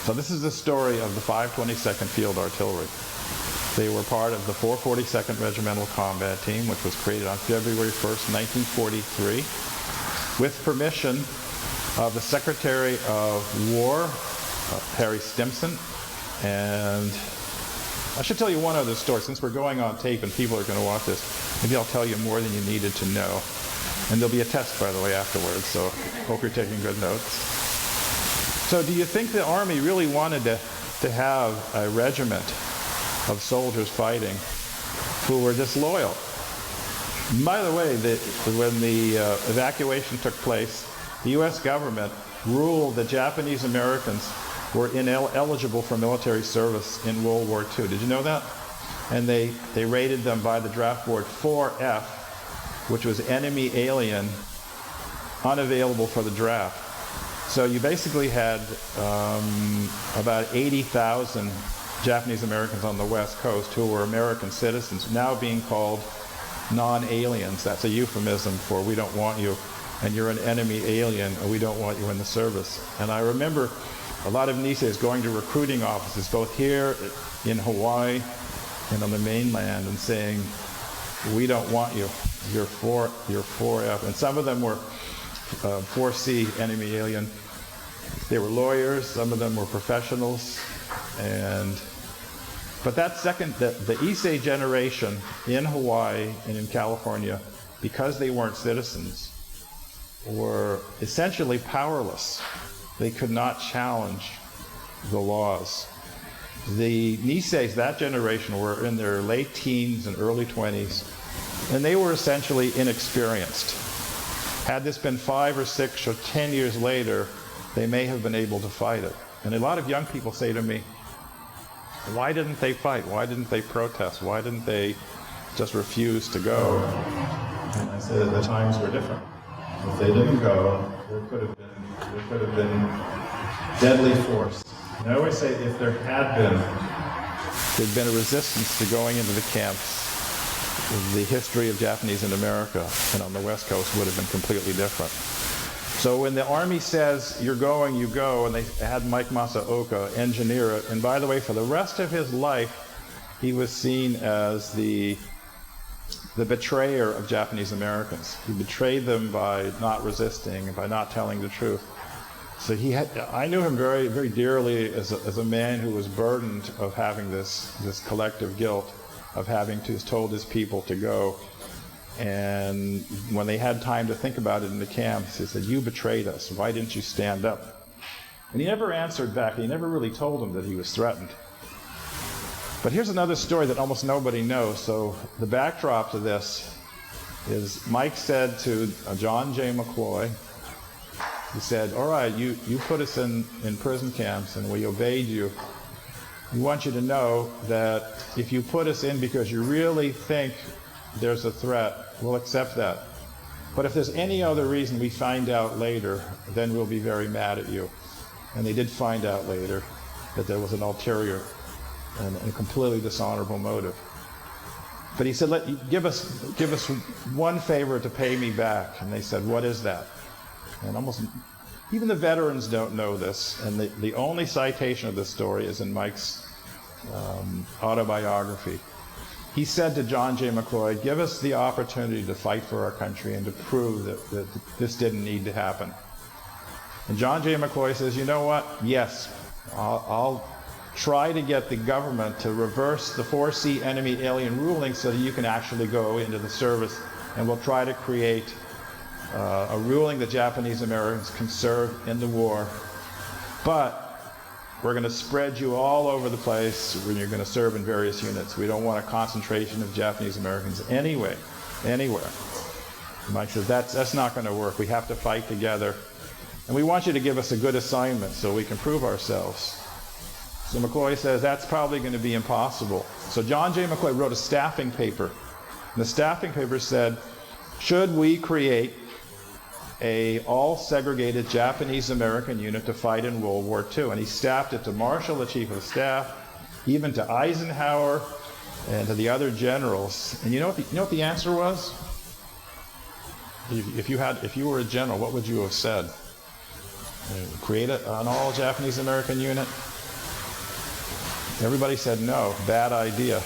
So this is the story of the 522nd Field Artillery. They were part of the 442nd Regimental Combat Team, which was created on February 1st, 1943, with permission of the Secretary of War, Harry Stimson. And I should tell you one other story, since we're going on tape and people are going to watch this. Maybe I'll tell you more than you needed to know. And there'll be a test, by the way, afterwards, so hope you're taking good notes. So do you think the Army really wanted to have a regiment of soldiers fighting who were disloyal? By the way, when the evacuation took place, the U.S. government ruled that Japanese Americans were ineligible for military service in World War II. Did you know that? And they rated them by the draft board 4F, which was enemy alien, unavailable for the draft. So you basically had about 80,000 Japanese Americans on the West Coast who were American citizens, now being called non-aliens. That's a euphemism for we don't want you, and you're an enemy alien, or we don't want you in the service. And I remember a lot of Niseis going to recruiting offices, both here in Hawaii and on the mainland, and saying, we don't want you, you're 4F. And some of them were 4C, enemy alien. They were lawyers, some of them were professionals. But that second, the Issei generation in Hawaii and in California, because they weren't citizens, were essentially powerless. They could not challenge the laws. The Niseis, that generation, were in their late teens and early 20s, and they were essentially inexperienced. Had this been 5 or 6 or 10 years later, they may have been able to fight it. And a lot of young people say to me, why didn't they fight? Why didn't they protest? Why didn't they just refuse to go? And I said the times were different. If they didn't go, there could have been deadly force. And I always say if there'd been a resistance to going into the camps, the history of Japanese in America and on the West Coast would have been completely different. So when the Army says, you're going, you go, and they had Mike Masaoka engineer it, and by the way, for the rest of his life, he was seen as the betrayer of Japanese Americans. He betrayed them by not resisting, by not telling the truth. So I knew him very, very dearly as a man who was burdened of having this collective guilt of having told his people to go. And when they had time to think about it in the camps, he said, you betrayed us. Why didn't you stand up? And he never answered back. He never really told them that he was threatened. But here's another story that almost nobody knows. So the backdrop to this is Mike said to John J. McCloy, he said, all right, you put us in prison camps and we obeyed you. We want you to know that if you put us in because you really think there's a threat, we'll accept that. But if there's any other reason we find out later, then we'll be very mad at you. And they did find out later that there was an ulterior and a completely dishonorable motive. But he said, give us one favor to pay me back. And they said, what is that? And almost even the veterans don't know this. And the only citation of this story is in Mike's autobiography. He said to John J. McCloy, give us the opportunity to fight for our country and to prove that this didn't need to happen. And John J. McCloy says, you know what? Yes, I'll try to get the government to reverse the 4C enemy alien ruling so that you can actually go into the service, and we'll try to create a ruling that Japanese Americans can serve in the war. But we're going to spread you all over the place when you're going to serve in various units. We don't want a concentration of Japanese Americans anywhere. Mike says, that's not going to work. We have to fight together. And we want you to give us a good assignment so we can prove ourselves. So McCloy says, that's probably going to be impossible. So John J. McCloy wrote a staffing paper. And the staffing paper said, should we create a all-segregated Japanese-American unit to fight in World War II? And he staffed it to Marshall, the Chief of Staff, even to Eisenhower, and to the other generals. And you know what the answer was? If you were a general, what would you have said? Create an all-Japanese-American unit? Everybody said no, bad idea.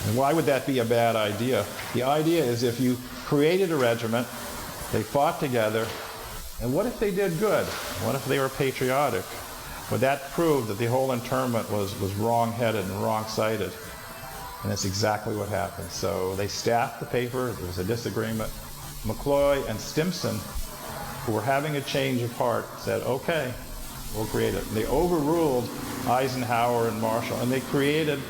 And why would that be a bad idea? The idea is if you created a regiment, they fought together, and what if they did good? What if they were patriotic? Would that prove that the whole internment was wrong-headed and wrong-sided? And that's exactly what happened. So they staffed the paper, there was a disagreement. McCloy and Stimson, who were having a change of heart, said, okay, we'll create it. And they overruled Eisenhower and Marshall, and they created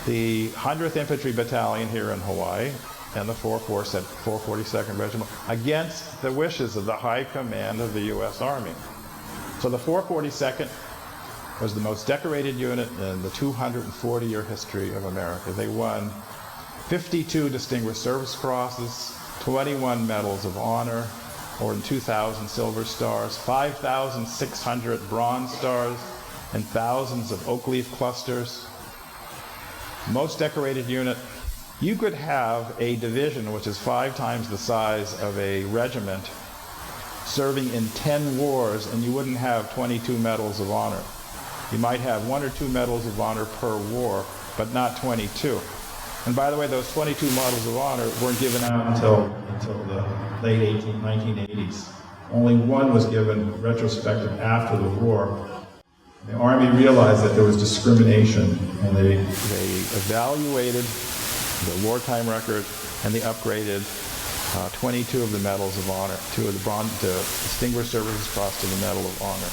the 100th Infantry Battalion here in Hawaii and the 442nd Regiment against the wishes of the high command of the U.S. Army. So the 442nd was the most decorated unit in the 240-year history of America. They won 52 Distinguished Service Crosses, 21 Medals of Honor, more than 2,000 Silver Stars, 5,600 Bronze Stars, and thousands of oak leaf clusters. Most decorated unit. You could have a division which is 5 times the size of a regiment serving in 10 wars, and you wouldn't have 22 Medals of Honor. You might have 1 or 2 Medals of Honor per war, but not 22. And by the way, those 22 Medals of Honor weren't given out until the late 1980s. Only one was given retrospective after the war. The Army realized that there was discrimination, and they evaluated the wartime record, and they upgraded 22 of the Medals of Honor, 2 of the Distinguished Service Cross to the Medal of Honor.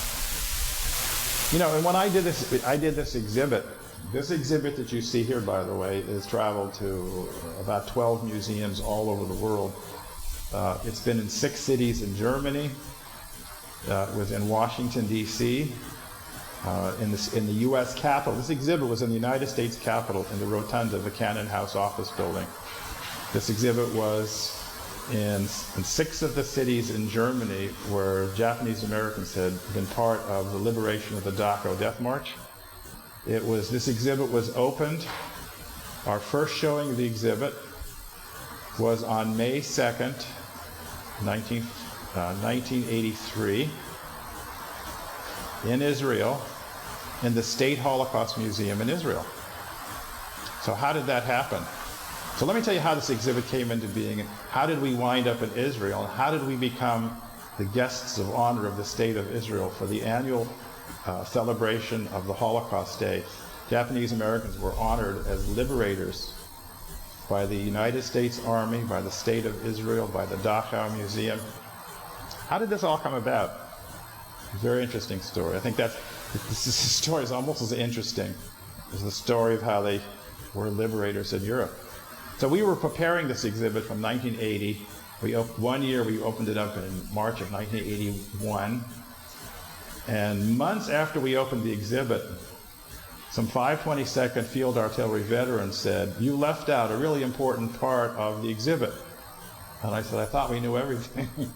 You know, and when I did this exhibit. This exhibit that you see here, by the way, has traveled to about 12 museums all over the world. It's been in 6 cities in Germany. It was in Washington, D.C., in the U.S. Capitol. This exhibit was in the United States Capitol in the rotunda of the Cannon House office building. This exhibit was in 6 of the cities in Germany where Japanese Americans had been part of the liberation of the Dachau Death March. This exhibit was opened. Our first showing of the exhibit was on May 2nd, 1983, in Israel, in the State Holocaust Museum in Israel. So how did that happen? So let me tell you how this exhibit came into being, and how did we wind up in Israel, and how did we become the guests of honor of the State of Israel for the annual celebration of the Holocaust Day. Japanese Americans were honored as liberators by the United States Army, by the State of Israel, by the Dachau Museum. How did this all come about? A very interesting story. I think this story is almost as interesting as the story of how they were liberators in Europe. So we were preparing this exhibit from 1980. One year we opened it up in March of 1981. And months after we opened the exhibit, some 522nd Field Artillery veterans said, "You left out a really important part of the exhibit." And I said, "I thought we knew everything." He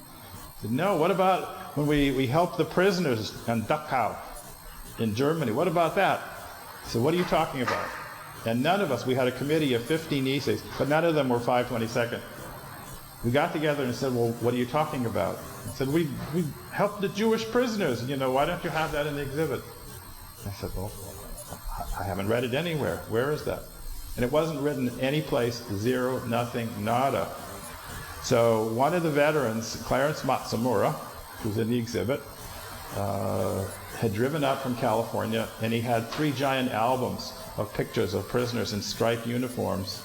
said, "No, what about when we helped the prisoners in Dachau in Germany? What about that?" I said, "What are you talking about?" And none of us, we had a committee of 15 essays, but none of them were 522nd. We got together and said, "Well, what are you talking about?" I said, we helped the Jewish prisoners. Why don't you have that in the exhibit? I said, "Well, I haven't read it anywhere. Where is that?" And it wasn't written any place, 0, nothing, nada. So one of the veterans, Clarence Matsumura, who's in the exhibit, had driven up from California, and he had 3 giant albums of pictures of prisoners in striped uniforms,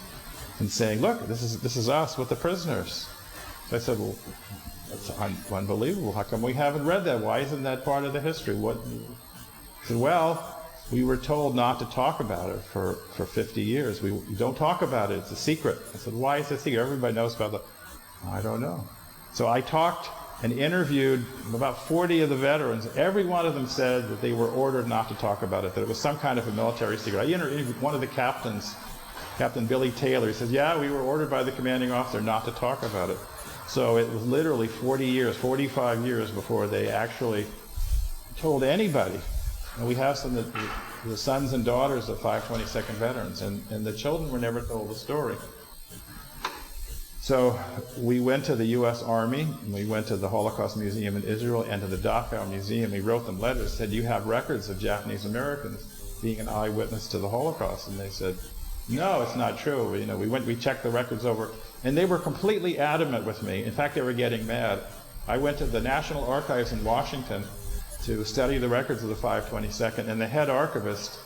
and saying, "Look, this is us with the prisoners." So I said, "Well, that's unbelievable. How come we haven't read that? Why isn't that part of the history?" He said, "Well, we were told not to talk about it for 50 years. We don't talk about it. It's a secret." I said, "Why is it a secret? Everybody knows about it." "I don't know." So I talked and interviewed about 40 of the veterans. Every one of them said that they were ordered not to talk about it, that it was some kind of a military secret. I interviewed one of the captains, Captain Billy Taylor. He says, "Yeah, we were ordered by the commanding officer not to talk about it." So it was literally 40 years, 45 years before they actually told anybody. And we have some of the sons and daughters of 522nd veterans, and the children were never told the story. So we went to the U.S. Army, and we went to the Holocaust Museum in Israel and to the Dachau Museum. We wrote them letters, said, "You have records of Japanese Americans being an eyewitness to the Holocaust. And they said, no, it's not true. We checked the records over, and they were completely adamant with me. In fact, they were getting mad. I went to the National Archives in Washington to study the records of the 522nd, and the head archivist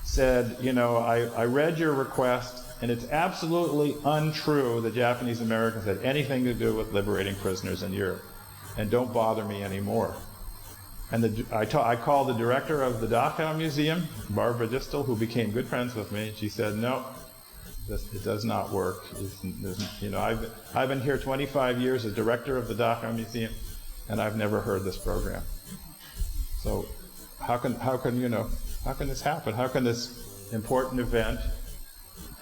said, I read your request, and it's absolutely untrue that Japanese Americans had anything to do with liberating prisoners in Europe, and don't bother me anymore. And I called the director of the Dachau Museum, Barbara Distel, who became good friends with me, and she said, no, it does not work. I've been here 25 years as director of the Dachau Museum, and I've never heard this program. So how can this happen? How can this important event,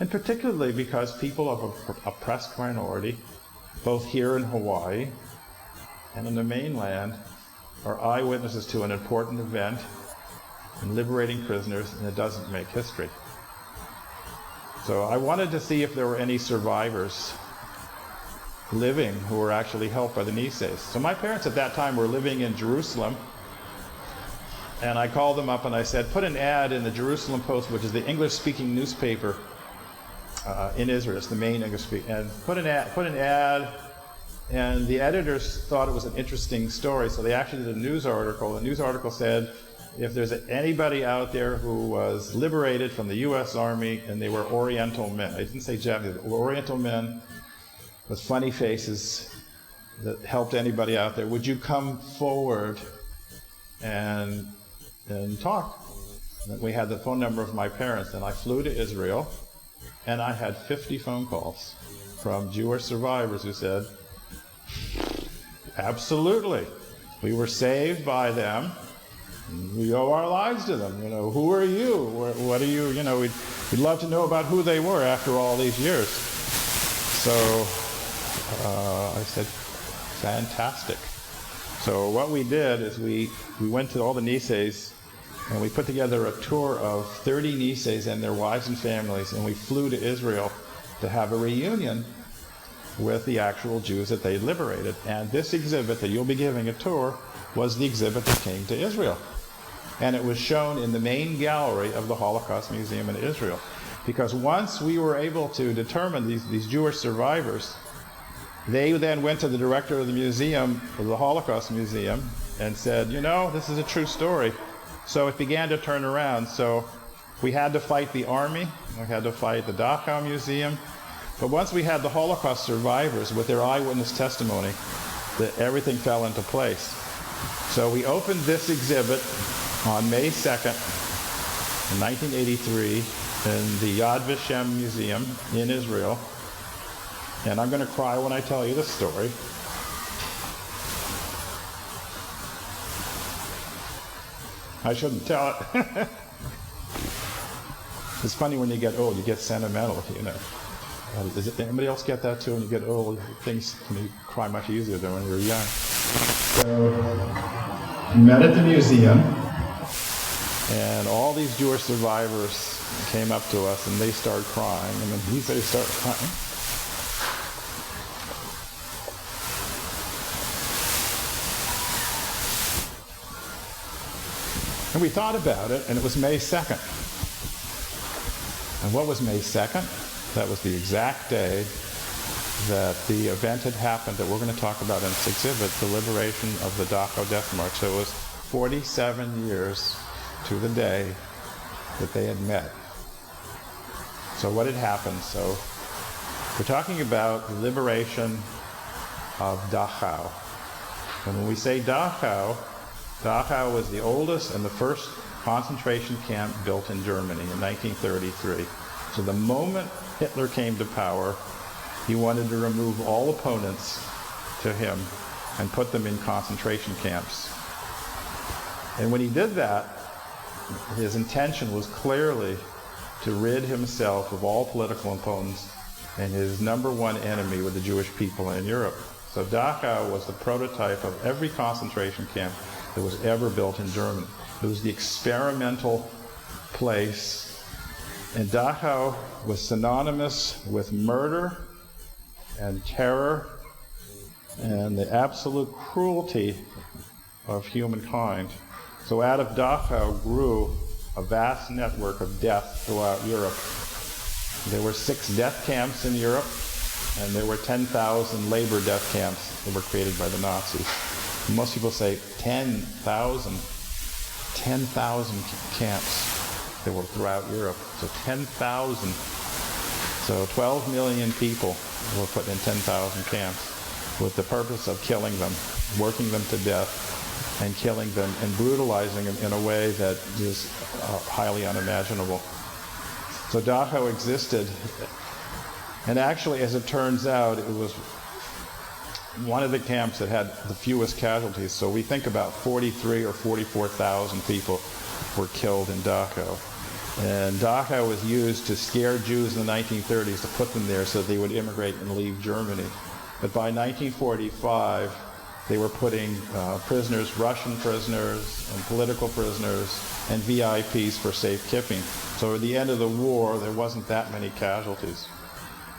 and particularly because people of an oppressed minority, both here in Hawaii and in the mainland, are eyewitnesses to an important event in liberating prisoners, and it doesn't make history. So I wanted to see if there were any survivors living who were actually helped by the Niseis. So my parents at that time were living in Jerusalem, and I called them up and I said, put an ad in the Jerusalem Post, which is the English-speaking newspaper in Israel. It's the main English-speaking, and put an ad. And the editors thought it was an interesting story, so they actually did a news article. The news article said, if there's anybody out there who was liberated from the U.S. Army, and they were Oriental men. I didn't say Japanese, they were Oriental men with funny faces that helped anybody out there. Would you come forward and talk? And we had the phone number of my parents, and I flew to Israel, and I had 50 phone calls from Jewish survivors who said, absolutely. We were saved by them. We owe our lives to them. Who are you? What are you? We'd love to know about who they were after all these years. So I said, fantastic. So what we did is we went to all the Niseis, and we put together a tour of 30 Niseis and their wives and families, and we flew to Israel to have a reunion with the actual Jews that they liberated. And this exhibit that you'll be giving a tour was the exhibit that came to Israel. And it was shown in the main gallery of the Holocaust Museum in Israel. Because once we were able to determine these Jewish survivors, they then went to the director of the museum, of the Holocaust Museum, and said, this is a true story. So it began to turn around. So we had to fight the army, we had to fight the Dachau Museum. But once we had the Holocaust survivors with their eyewitness testimony, everything fell into place. So we opened this exhibit on May 2nd, 1983, in the Yad Vashem Museum in Israel. And I'm going to cry when I tell you this story. I shouldn't tell it. It's funny when you get old, you get sentimental, Does anybody else get that too? When you get old, things can cry much easier than when you're young. So we met at the museum, and all these Jewish survivors came up to us, and they started crying, and then they started crying. And we thought about it, and it was May 2nd. And what was May 2nd? That was the exact day that the event had happened that we're going to talk about in this exhibit, the liberation of the Dachau Death March. So it was 47 years to the day that they had met. So what had happened? So we're talking about the liberation of Dachau. And when we say Dachau, Dachau was the oldest and the first concentration camp built in Germany in 1933. So the moment Hitler came to power, he wanted to remove all opponents to him and put them in concentration camps. And when he did that, his intention was clearly to rid himself of all political opponents, and his number one enemy were the Jewish people in Europe. So Dachau was the prototype of every concentration camp that was ever built in Germany. It was the experimental place. And Dachau was synonymous with murder and terror and the absolute cruelty of humankind. So out of Dachau grew a vast network of death throughout Europe. There were 6 death camps in Europe, and there were 10,000 labor death camps that were created by the Nazis. Most people say 10,000 camps that were throughout Europe. So 10,000. So 12 million people were put in 10,000 camps with the purpose of killing them, working them to death, and killing them and brutalizing them in a way that is highly unimaginable. So Dachau existed, and actually, as it turns out, it was one of the camps that had the fewest casualties. So we think about 43 or 44,000 people were killed in Dachau. And Dachau was used to scare Jews in the 1930s to put them there so they would immigrate and leave Germany. But by 1945, they were putting prisoners, Russian prisoners, and political prisoners, and VIPs for safekeeping. So at the end of the war, there wasn't that many casualties.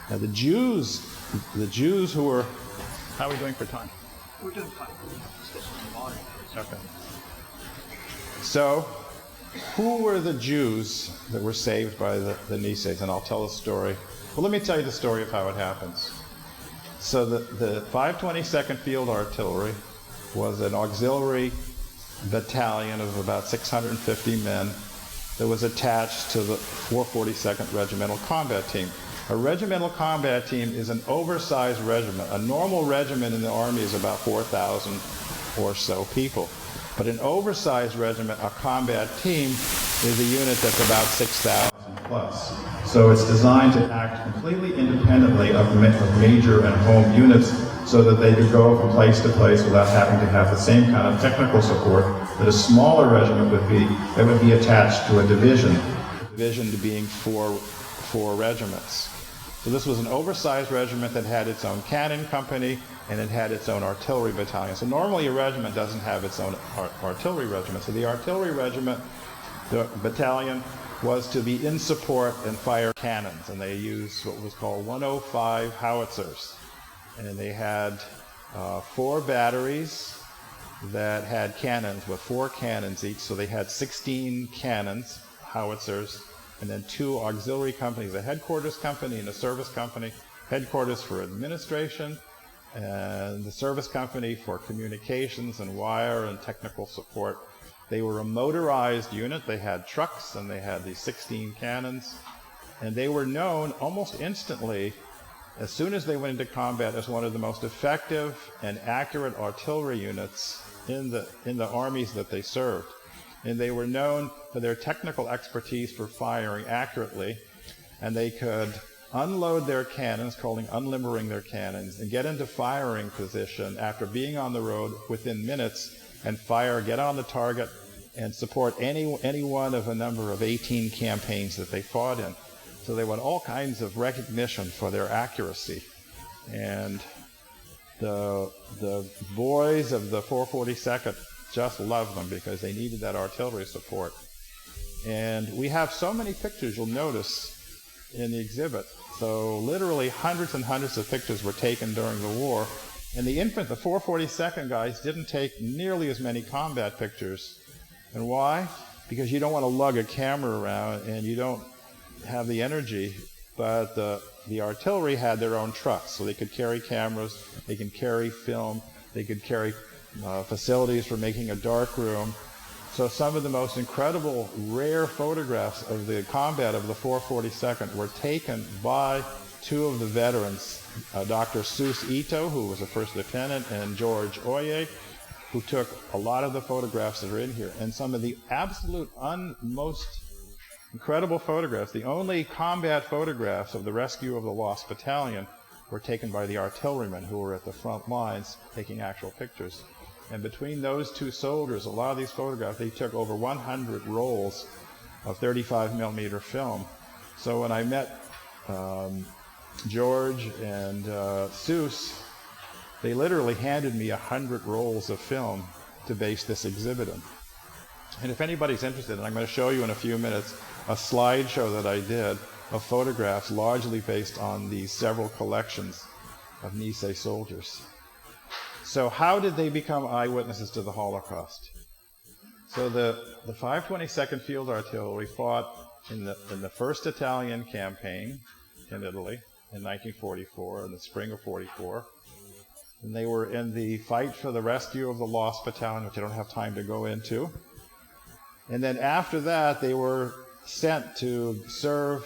Now the Jews who were, how are we doing for time? We're doing fine. Okay. So, who were the Jews that were saved by the Niseys? And I'll tell a story. Well, let me tell you the story of how it happens. So the 522nd Field Artillery was an auxiliary battalion of about 650 men that was attached to the 442nd Regimental Combat Team. A regimental combat team is an oversized regiment. A normal regiment in the Army is about 4,000 or so people. But an oversized regiment, a combat team, is a unit that's about 6,000 plus. So it's designed to act completely independently of major and home units so that they could go from place to place without having to have the same kind of technical support that a smaller regiment would be, that would be attached to a division. Division being four regiments. So this was an oversized regiment that had its own cannon company and it had its own artillery battalion. So normally a regiment doesn't have its own artillery regiment. So the artillery regiment, the battalion, was to be in support and fire cannons, and they used what was called 105 howitzers. And they had 4 batteries that had cannons with 4 cannons each, so they had 16 cannons, howitzers, and then 2 auxiliary companies, a headquarters company and a service company. Headquarters for administration, and the service company for communications and wire and technical support. They were a motorized unit. They had trucks and they had these 16 cannons, and they were known almost instantly, as soon as they went into combat, as one of the most effective and accurate artillery units in the armies that they served. And they were known for their technical expertise for firing accurately, and they could unload their cannons, calling unlimbering their cannons, and get into firing position after being on the road within minutes, and fire, get on the target, and support any one of a number of 18 campaigns that they fought in. So they won all kinds of recognition for their accuracy. And the boys of the 442nd just loved them because they needed that artillery support. And we have so many pictures you'll notice in the exhibit. So literally hundreds and hundreds of pictures were taken during the war. And the 442nd guys didn't take nearly as many combat pictures. And why? Because you don't want to lug a camera around and you don't have the energy. But the artillery had their own trucks, so they could carry cameras, they could carry film, they could carry facilities for making a dark room. So some of the most incredible, rare photographs of the combat of the 442nd were taken by 2 of the veterans, Dr. Sus Ito, who was a first lieutenant, and George Oye, who took a lot of the photographs that are in here. And some of the absolute most incredible photographs, the only combat photographs of the rescue of the lost battalion, were taken by the artillerymen who were at the front lines taking actual pictures. And between those 2 soldiers, a lot of these photographs, they took over 100 rolls of 35mm film. So when I met George and Sus, they literally handed me 100 rolls of film to base this exhibit in. And if anybody's interested, and I'm going to show you in a few minutes a slideshow that I did of photographs largely based on these several collections of Nisei soldiers. So how did they become eyewitnesses to the Holocaust? So the 522nd Field Artillery fought in the 1st Italian campaign in Italy in 1944, in the spring of 44. And they were in the fight for the rescue of the Lost Battalion, which I don't have time to go into. And then after that, they were sent to serve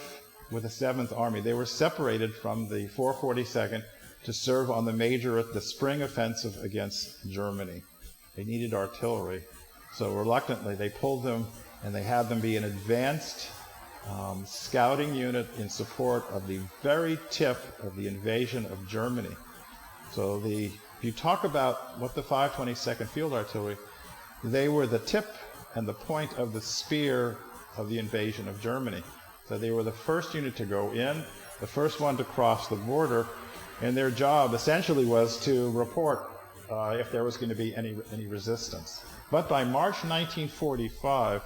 with the 7th Army. They were separated from the 442nd to serve on the spring offensive against Germany. They needed artillery. So reluctantly, they pulled them and they had them be an advanced scouting unit in support of the very tip of the invasion of Germany. So if you talk about what the 522nd Field Artillery, they were the tip and the point of the spear of the invasion of Germany. So they were the first unit to go in, the first one to cross the border, and their job essentially was to report if there was going to be any resistance. But by March 1945,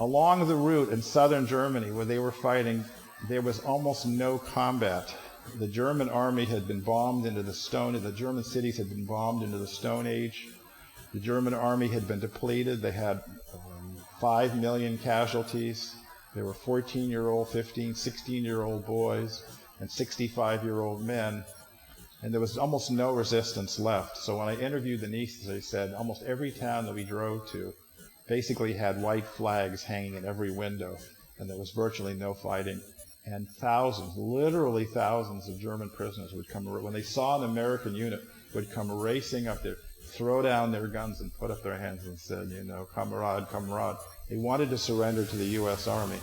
along the route in southern Germany where they were fighting, there was almost no combat. The German army had been bombed into the German cities had been bombed into the Stone Age. The German army had been depleted. They had 5 million casualties. There were 14-year-old, 15, 16-year-old boys and 65-year-old men. And there was almost no resistance left. So when I interviewed the nieces, they said almost every town that we drove to basically had white flags hanging in every window, and there was virtually no fighting. And thousands, literally thousands of German prisoners would come, when they saw an American unit, would come racing up there, throw down their guns and put up their hands and said, "Kamerad, kamerad." They wanted to surrender to the U.S. Army.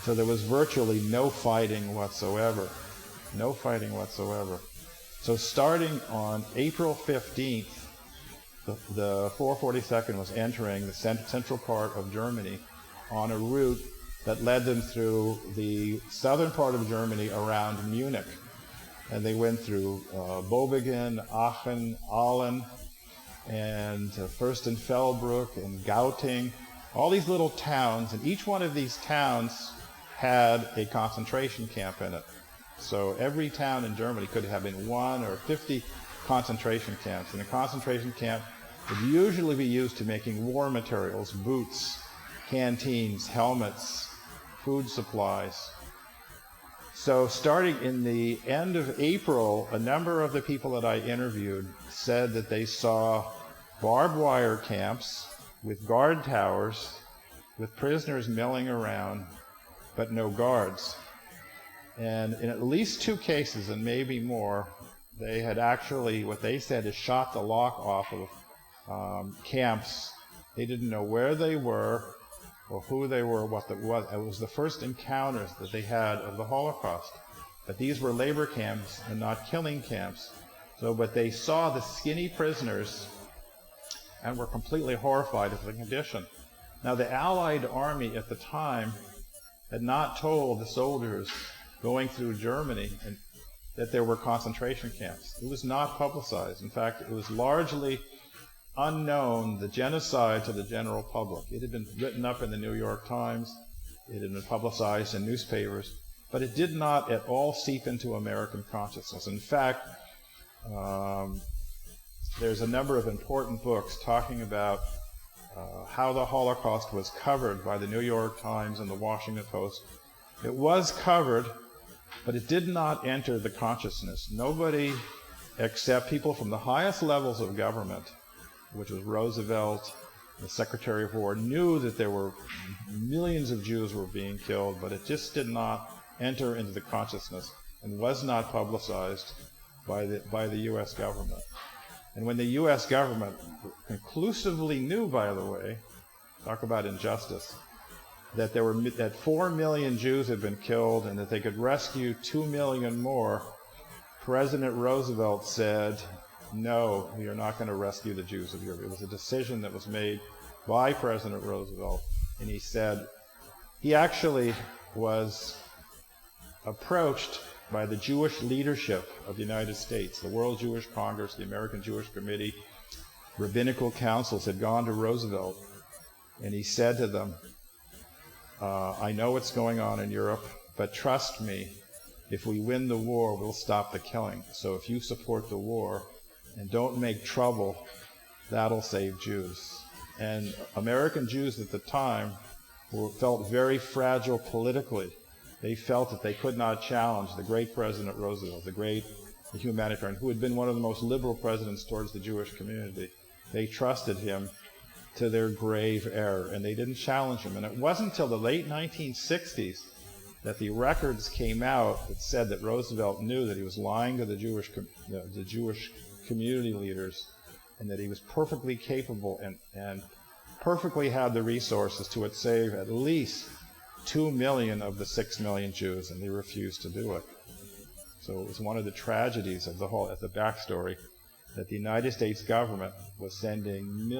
So there was virtually no fighting whatsoever. No fighting whatsoever. So starting on April 15th, the 442nd was entering the central part of Germany on a route that led them through the southern part of Germany around Munich. And they went through Bobingen, Aachen, Aalen, and Fürstenfeldbruck and Gauting, all these little towns, and each one of these towns had a concentration camp in it. So every town in Germany could have been 1 or 50 concentration camps, and a concentration camp would usually be used to making war materials, boots, canteens, helmets, food supplies. So starting in the end of April, a number of the people that I interviewed said that they saw barbed wire camps with guard towers, with prisoners milling around, but no guards. And in at least 2 cases, and maybe more, they had actually, what they said is, shot the lock off of camps. They didn't know where they were or who they were, what it was. It was the first encounters that they had of the Holocaust. But these were labor camps and not killing camps. But they saw the skinny prisoners and were completely horrified at the condition. Now, the Allied army at the time had not told the soldiers going through Germany that there were concentration camps. It was not publicized. In fact, it was largely unknown, the genocide, to the general public. It had been written up in the New York Times. It had been publicized in newspapers. But it did not at all seep into American consciousness. In fact, there's a number of important books talking about how the Holocaust was covered by the New York Times and the Washington Post. It was covered, but it did not enter the consciousness. Nobody except people from the highest levels of government, which was Roosevelt, the Secretary of War, knew that there were millions of Jews were being killed, but it just did not enter into the consciousness and was not publicized by the U.S. government. And when the U.S. government conclusively knew, by the way, talk about injustice, that 4 million Jews had been killed and that they could rescue 2 million more, President Roosevelt said, "No, we are not going to rescue the Jews of Europe." It was a decision that was made by President Roosevelt, and he said he actually was approached by the Jewish leadership of the United States. The World Jewish Congress, the American Jewish Committee, rabbinical councils had gone to Roosevelt, and he said to them, "I know what's going on in Europe, but trust me, if we win the war, we'll stop the killing. So if you support the war and don't make trouble, that'll save Jews." And American Jews at the time felt very fragile politically. They felt that they could not challenge the great President Roosevelt, the great humanitarian, who had been one of the most liberal presidents towards the Jewish community. They trusted him to their grave error, and they didn't challenge him. And it wasn't until the late 1960s that the records came out that said that Roosevelt knew that he was lying to the Jewish community leaders, and that he was perfectly capable and perfectly had the resources to save at least 2 million of the 6 million Jews, and they refused to do it. So it was one of the tragedies of the whole, as a backstory, that the United States government was sending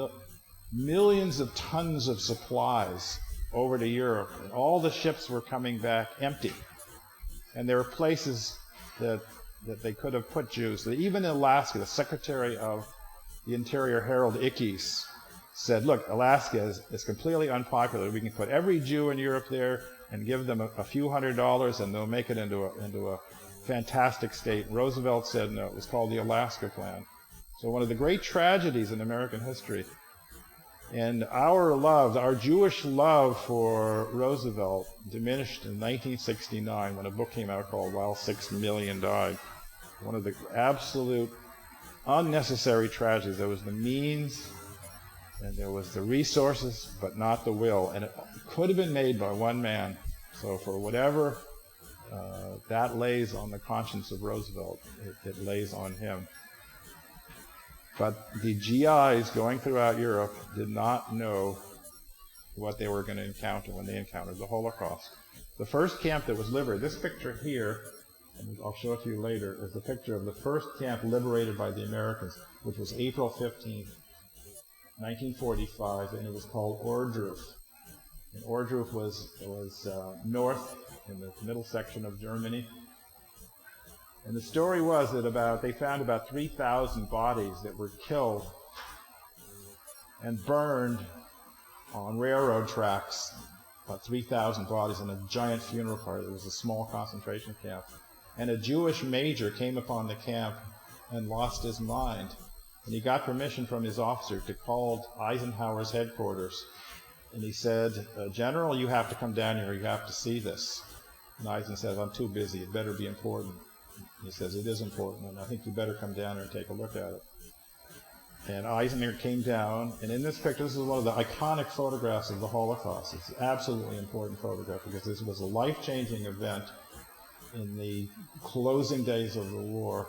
millions of tons of supplies over to Europe, and all the ships were coming back empty. And there were places that they could have put Jews. Even in Alaska, the Secretary of the Interior, Harold Ickes, said, look, Alaska is completely unpopular. We can put every Jew in Europe there and give them a few $100s, and they'll make it into a fantastic state. Roosevelt said no. It was called the Alaska Plan. So one of the great tragedies in American history. And our Jewish love for Roosevelt diminished in 1969 when a book came out called While 6 Million Died. One of the absolute unnecessary tragedies. There was the means and there was the resources, but not the will. And it could have been made by one man. So for whatever that lays on the conscience of Roosevelt, it lays on him. But the GIs going throughout Europe did not know what they were going to encounter when they encountered the Holocaust. The first camp that was liberated, this picture here, and I'll show it to you later, is the picture of the first camp liberated by the Americans, which was April 15th, 1945, and it was called Ohrdruf. And Ohrdruf was north in the middle section of Germany. And the story was that they found about 3,000 bodies that were killed and burned on railroad tracks, about 3,000 bodies in a giant funeral party. It was a small concentration camp. And a Jewish major came upon the camp and lost his mind. And he got permission from his officer to call Eisenhower's headquarters. And he said, General, you have to come down here. You have to see this. And Eisen says, I'm too busy. It better be important. He says, it is important, and I think you better come down here and take a look at it. And Eisenhower came down, and in this picture, this is one of the iconic photographs of the Holocaust. It's an absolutely important photograph because this was a life-changing event in the closing days of the war.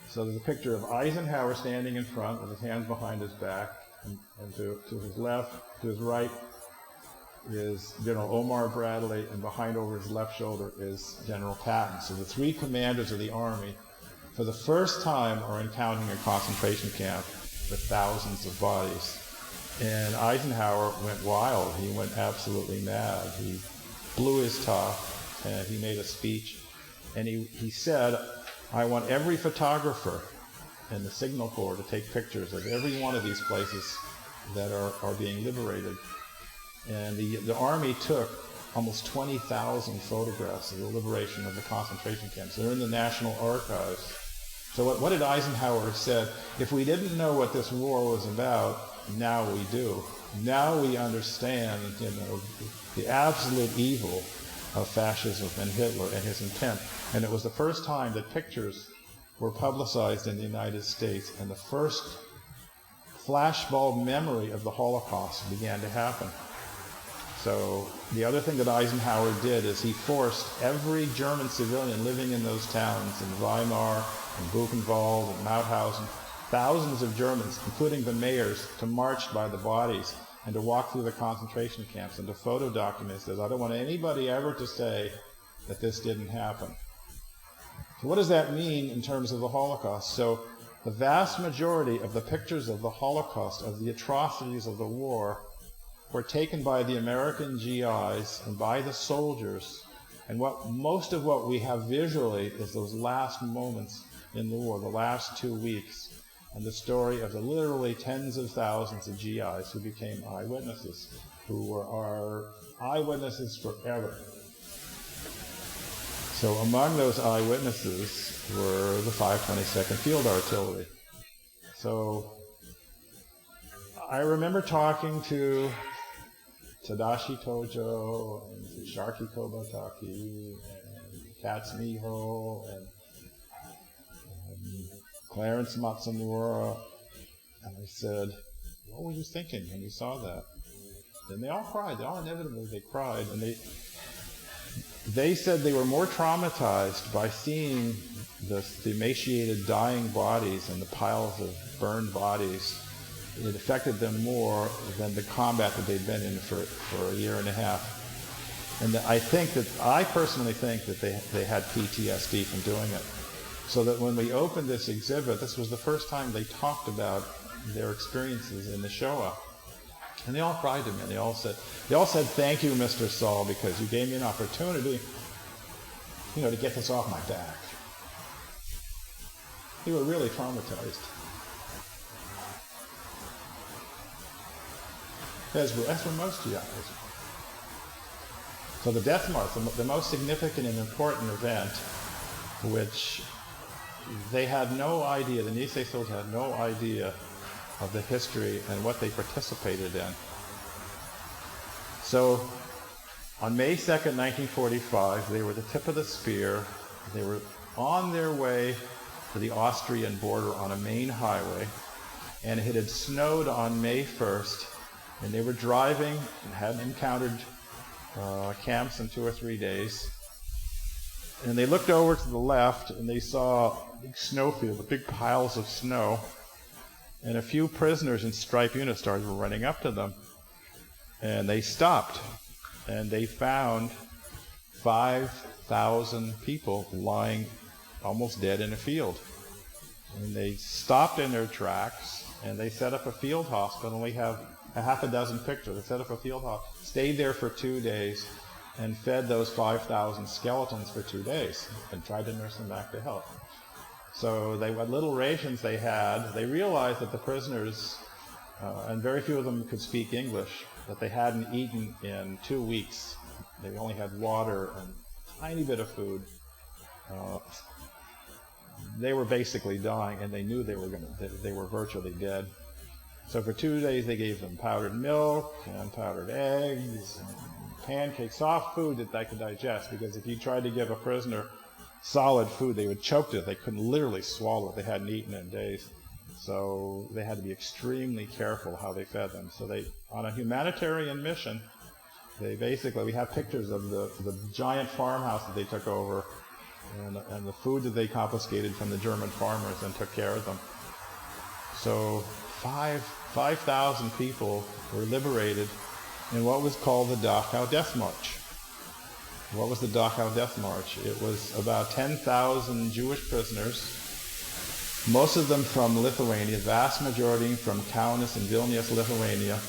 So there's a picture of Eisenhower standing in front with his hands behind his back, and to his left, to his right, is General Omar Bradley, and behind over his left shoulder is General Patton. So the three commanders of the Army, for the first time, are encountering a concentration camp with thousands of bodies. And Eisenhower went wild. He went absolutely mad. He blew his top, and he made a speech. And he said, I want every photographer in the Signal Corps to take pictures of every one of these places that are being liberated. And the Army took almost 20,000 photographs of the liberation of the concentration camps. They're in the National Archives. So what did Eisenhower said? If we didn't know what this war was about, now we do. Now we understand, the absolute evil of fascism and Hitler and his intent. And it was the first time that pictures were publicized in the United States, and the first flashbulb memory of the Holocaust began to happen. So the other thing that Eisenhower did is he forced every German civilian living in those towns, in Weimar, and Buchenwald, and Mauthausen, thousands of Germans, including the mayors, to march by the bodies and to walk through the concentration camps and to photo document. He says, I don't want anybody ever to say that this didn't happen. So what does that mean in terms of the Holocaust? So the vast majority of the pictures of the Holocaust, of the atrocities of the war, were taken by the American GIs and by the soldiers. And most of what we have visually is those last moments in the war, the last 2 weeks, and the story of the literally tens of thousands of GIs who became eyewitnesses, who were our eyewitnesses forever. So among those eyewitnesses were the 522nd Field Artillery. So I remember talking to Tadashi Tojo and Sharky Kobataki and Katz Miho and Clarence Matsumura, and I said, what were you thinking when you saw that? And they all cried. They all inevitably they cried, and they said they were more traumatized by seeing the emaciated, dying bodies and the piles of burned bodies. It affected them more than the combat that they'd been in for a year and a half. And I personally think that they had PTSD from doing it. So that when we opened this exhibit, this was the first time they talked about their experiences in the Shoah. And they all cried to me. They all said, thank you, Mr. Saul, because you gave me an opportunity, to get this off my back. They were really traumatized. As were most GIs. So the Death March, the most significant and important event, which they had no idea, the Nisei soldiers had no idea of the history and what they participated in. So on May 2nd, 1945, they were the tip of the spear. They were on their way to the Austrian border on a main highway, and it had snowed on May 1st, and they were driving and hadn't encountered camps in 2 or 3 days. And they looked over to the left, and they saw a big snowfield with big piles of snow. And a few prisoners in striped unistars were running up to them. And they stopped, and they found 5,000 people lying almost dead in a field. And they stopped in their tracks, and they set up a field hospital. And we have a half a dozen pictures. They set up a field hospital, stayed there for 2 days, and fed those 5,000 skeletons for 2 days, and tried to nurse them back to health. So what little rations they had, they realized that the prisoners, and very few of them could speak English, that they hadn't eaten in 2 weeks. They only had water and a tiny bit of food. They were basically dying, and they knew they were virtually dead. So for 2 days they gave them powdered milk and powdered eggs and pancakes, soft food that they could digest, because if you tried to give a prisoner solid food, they would choke to it. They couldn't literally swallow it. They hadn't eaten in days. So they had to be extremely careful how they fed them. So on a humanitarian mission, we have pictures of the giant farmhouse that they took over, and the food that they confiscated from the German farmers and took care of them. So 5,000 people were liberated in what was called the Dachau Death March. What was the Dachau Death March? It was about 10,000 Jewish prisoners, most of them from Lithuania, vast majority from Kaunas and Vilnius, Lithuania,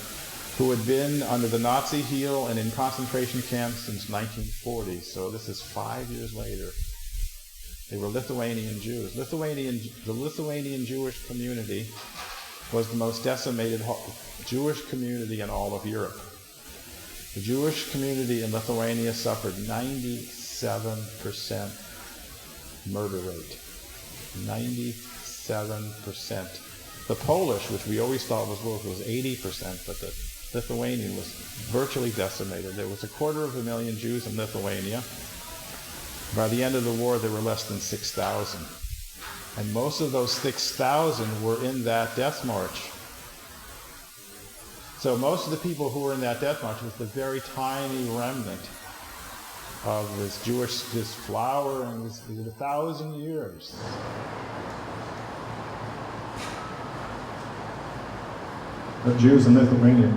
who had been under the Nazi heel and in concentration camps since 1940. So this is 5 years later. They were Lithuanian Jews. The Lithuanian Jewish community was the most decimated Jewish community in all of Europe. The Jewish community in Lithuania suffered 97% murder rate. 97%. The Polish, which we always thought was 80%, but the Lithuanian was virtually decimated. There was 250,000 Jews in Lithuania. By the end of the war, there were less than 6,000. And most of those 6,000 were in that death march. So most of the people who were in that death march was the very tiny remnant of this flowering, this 1,000 years. Of Jews in Lithuania.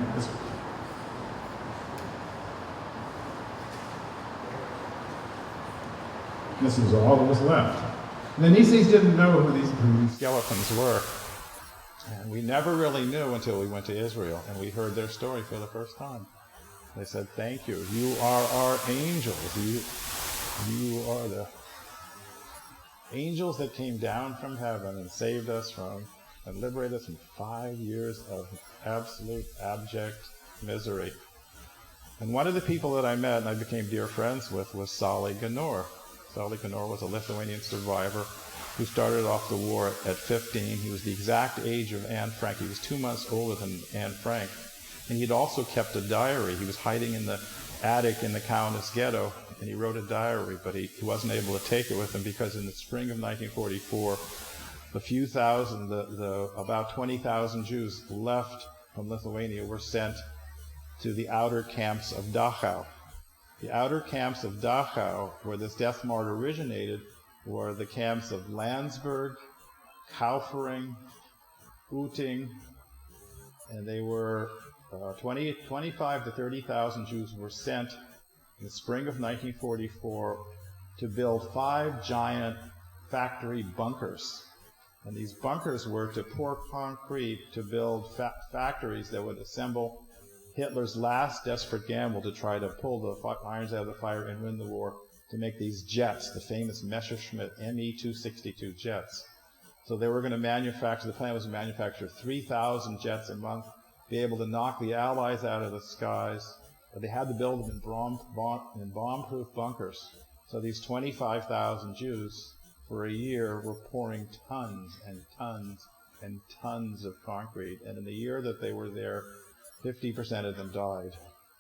This is all that was left. And the Niseis didn't know who these skeletons were. And we never really knew until we went to Israel and we heard their story for the first time. They said, thank you. You are our angels. You are the angels that came down from heaven and saved us from and liberated us from 5 years of absolute abject misery. And one of the people that I met and I became dear friends with was Sali Ganor. Sali Ganor was a Lithuanian survivor who started off the war at 15. He was the exact age of Anne Frank. He was 2 months older than Anne Frank. And he'd also kept a diary. He was hiding in the attic in the Countess Ghetto, and he wrote a diary, but he wasn't able to take it with him because in the spring of 1944, the few thousand, about 20,000 Jews left from Lithuania were sent to the outer camps of Dachau. The outer camps of Dachau, where this death march originated, were the camps of Landsberg, Kaufering, Uting, and they were 25 to 30,000 Jews were sent in the spring of 1944 to build 5 giant factory bunkers. And these bunkers were to pour concrete to build factories that would assemble Hitler's last desperate gamble to try to pull the irons out of the fire and win the war, to make these jets, the famous Messerschmitt Me-262 jets. So they were going to manufacture, the plan was to manufacture 3,000 jets a month, be able to knock the Allies out of the skies, but they had to build them in bomb-proof bunkers. So these 25,000 Jews, for a year, were pouring tons and tons and tons of concrete. And in the year that they were there, 50% of them died.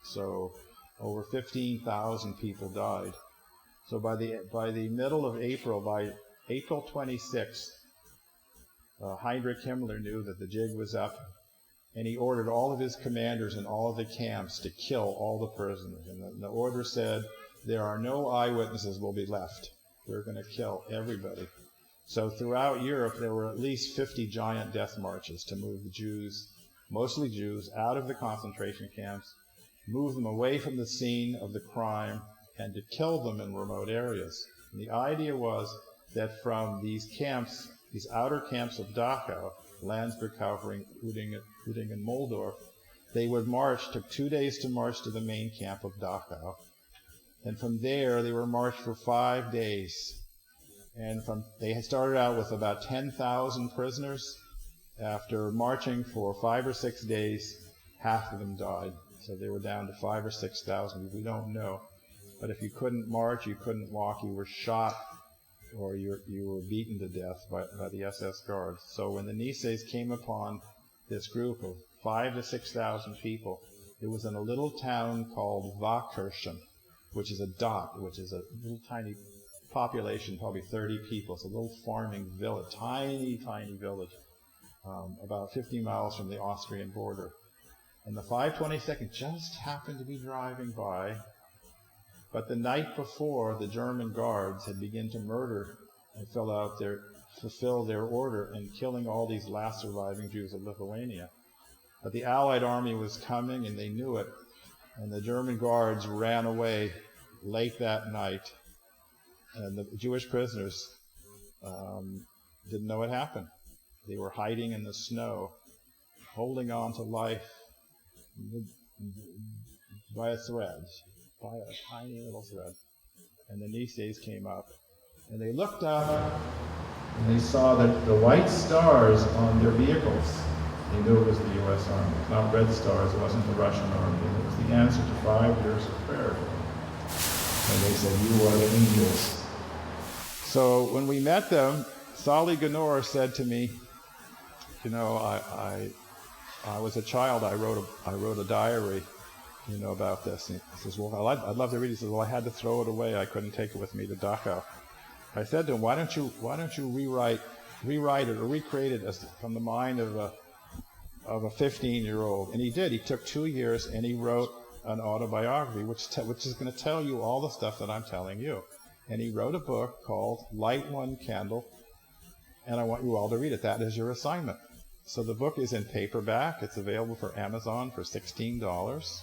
So over 15,000 people died. So by the middle of April, by April 26th, Heinrich Himmler knew that the jig was up, and he ordered all of his commanders in all of the camps to kill all the prisoners. And the order said, there are no eyewitnesses will be left. We're going to kill everybody. So throughout Europe, there were at least 50 giant death marches to move the Jews, mostly Jews, out of the concentration camps, move them away from the scene of the crime, and to kill them in remote areas. And the idea was that from these camps, these outer camps of Dachau, Landsberg, Kaufering, Uding, and Moldorf, they would march, took 2 days to march to the main camp of Dachau. And from there, they were marched for 5 days. And they had started out with about 10,000 prisoners. After marching for 5 or 6 days, half of them died. So they were down to 5,000 or 6,000. We don't know. But if you couldn't march, you couldn't walk, you were shot, or you were beaten to death by the SS guards. So when the Nices came upon this group of 5,000 to 6,000 people, it was in a little town called Wackerschen, which is a dot, which is a little tiny population, probably 30 people. It's a little farming village, tiny, tiny village, about 50 miles from the Austrian border. And the 522nd just happened to be driving by, but the night before, the German guards had begun to murder and fulfill their order in killing all these last surviving Jews of Lithuania. But the Allied army was coming, and they knew it, and the German guards ran away late that night, and the Jewish prisoners didn't know what happened. They were hiding in the snow, holding on to life by a thread, by a tiny little thread. And the Nices came up, and they looked up, and they saw that the white stars on their vehicles, they knew it was the U.S. Army. It's not red stars, it wasn't the Russian Army. It was the answer to 5 years of prayer. And they said, you are the angels. So when we met them, Sali Ganor said to me, you know, I was a child, I wrote a diary, you know, about this. And he says, well, I'd love to read it. He says, well, I had to throw it away. I couldn't take it with me to Dachau. I said to him, why don't you rewrite it or recreate it from the mind of a 15-year-old? And he did. He took 2 years and he wrote an autobiography, which is going to tell you all the stuff that I'm telling you. And he wrote a book called Light One Candle, and I want you all to read it. That is your assignment. So the book is in paperback. It's available for Amazon for $16.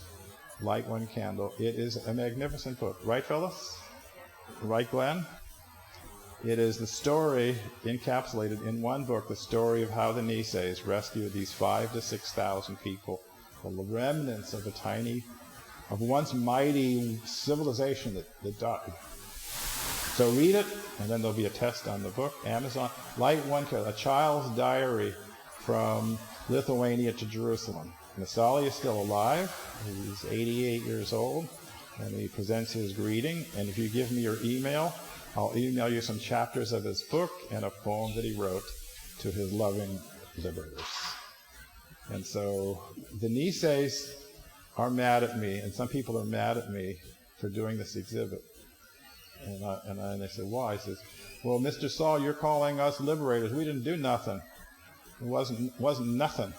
Light One Candle. It is a magnificent book. Right, Phyllis? Right, Glenn? It is the story encapsulated in one book, the story of how the Nices rescued these 5,000 to 6,000 people, the remnants of of once mighty civilization that died. So read it, and then there'll be a test on the book. Amazon. Light One Candle, a child's diary from Lithuania to Jerusalem. Nasali is still alive. He's 88 years old. And he presents his greeting, and if you give me your email, I'll email you some chapters of his book and a poem that he wrote to his loving liberators. And so the Niseis are mad at me, and some people are mad at me for doing this exhibit. And they said, why? He says, well, Mr. Saul, you're calling us liberators. We didn't do nothing. It wasn't nothing.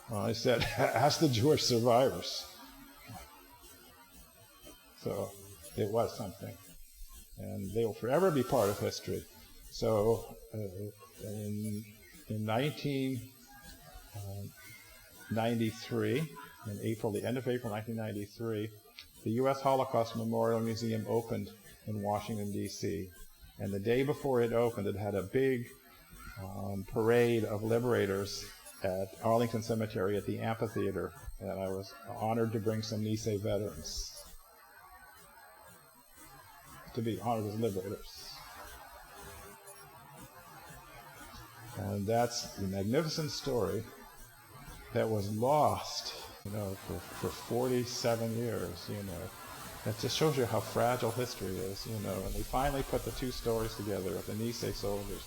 Well, I said, ask the Jewish survivors. So it was something. And they will forever be part of history. So in 1993, in April, the end of April 1993, the U.S. Holocaust Memorial Museum opened in Washington, D.C. And the day before it opened, it had a big parade of liberators at Arlington Cemetery at the amphitheater. And I was honored to bring some Nisei veterans to be honored as liberators. And that's the magnificent story that was lost, for 47 years, That just shows you how fragile history is, And they finally put the two stories together of the Nisei soldiers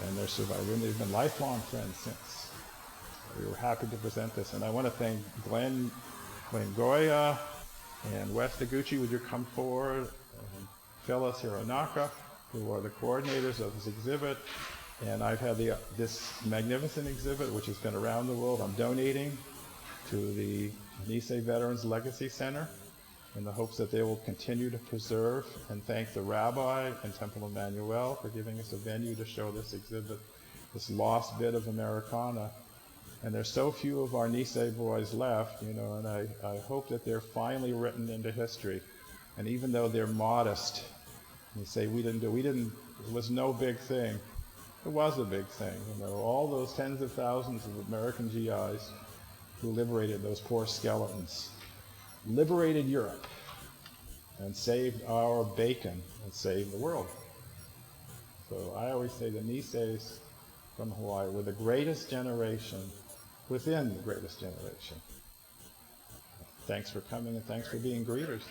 and their survivors. And they've been lifelong friends since. We were happy to present this. And I want to thank Glenn Goya and Wes Taguchi. Would you come forward? And Phyllis Hironaka, who are the coordinators of this exhibit. And I've had this magnificent exhibit, which has been around the world. I'm donating to the Nisei Veterans Legacy Center in the hopes that they will continue to preserve, and thank the rabbi and Temple Emanu-El for giving us a venue to show this exhibit, this lost bit of Americana. And there's so few of our Nisei boys left, and I hope that they're finally written into history. And even though they're modest, they say it was no big thing. It was a big thing, all those tens of thousands of American GIs who liberated those poor skeletons, liberated Europe, and saved our bacon, and saved the world. So I always say the Niseis from Hawaii were the greatest generation within the greatest generation. Thanks for coming, and thanks for being greeters.